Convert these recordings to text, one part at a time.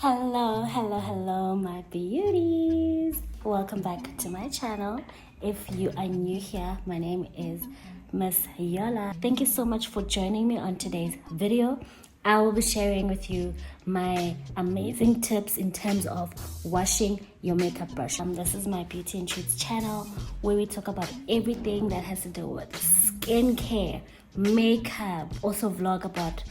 Hello, my beauties. Welcome back to my channel. If you are new here, my name is Miss Yola. Thank you so much for joining me on today's video. I will be sharing with you my amazing tips in terms of washing your makeup brush. This is my Beauty and Treats channel where we talk about everything that has to do with skincare, makeup, also vlog about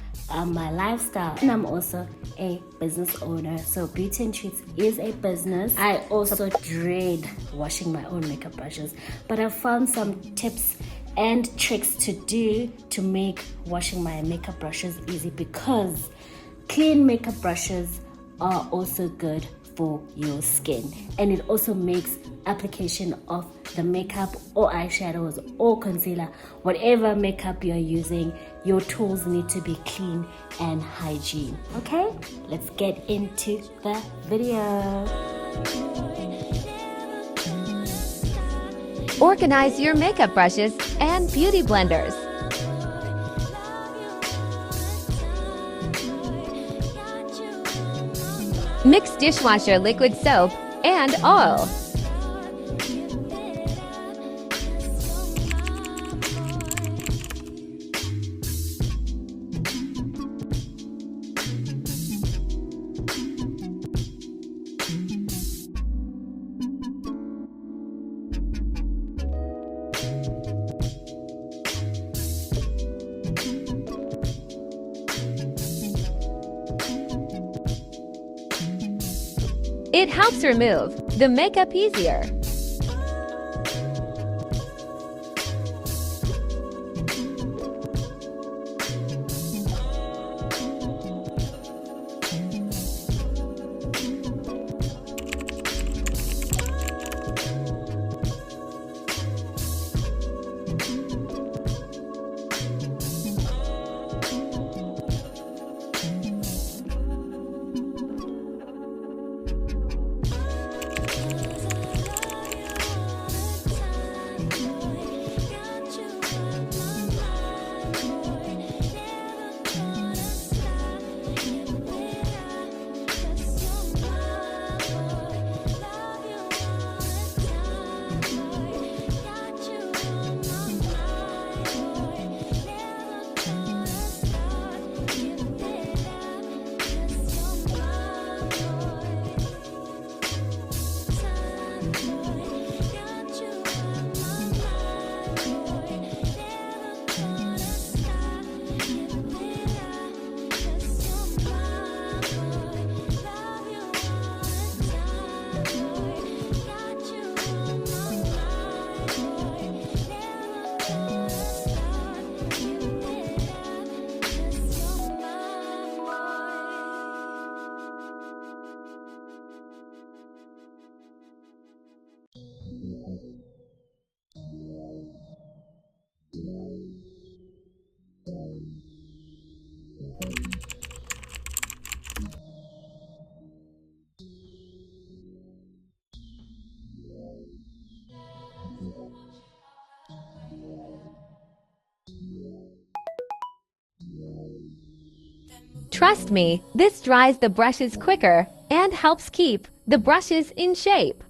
my lifestyle, and I'm also a business owner. So Beauty and Treats is a business. I also dread washing my own makeup brushes, but I found some tips and tricks to do to make washing my makeup brushes easy, because clean makeup brushes are also good for your skin, and it also makes application of the makeup or eyeshadows or concealer, whatever makeup you're using, your tools need to be clean and hygiene. Okay, let's get into the video. Organize your makeup brushes and beauty blenders. Mix dishwasher liquid soap and oil. It helps remove the makeup easier. Trust me, this dries the brushes quicker and helps keep the brushes in shape.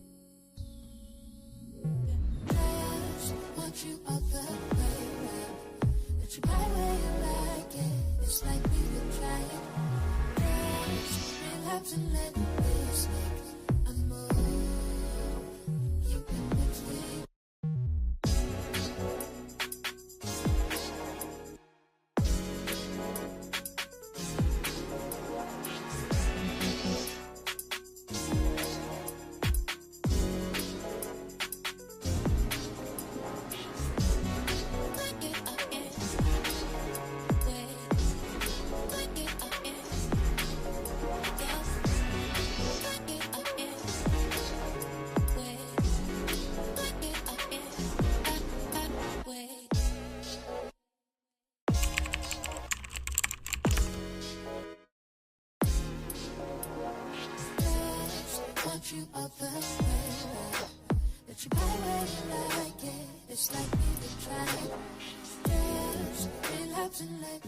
You up the way, that you buy where you like it. It's like me to try it. Just relax and let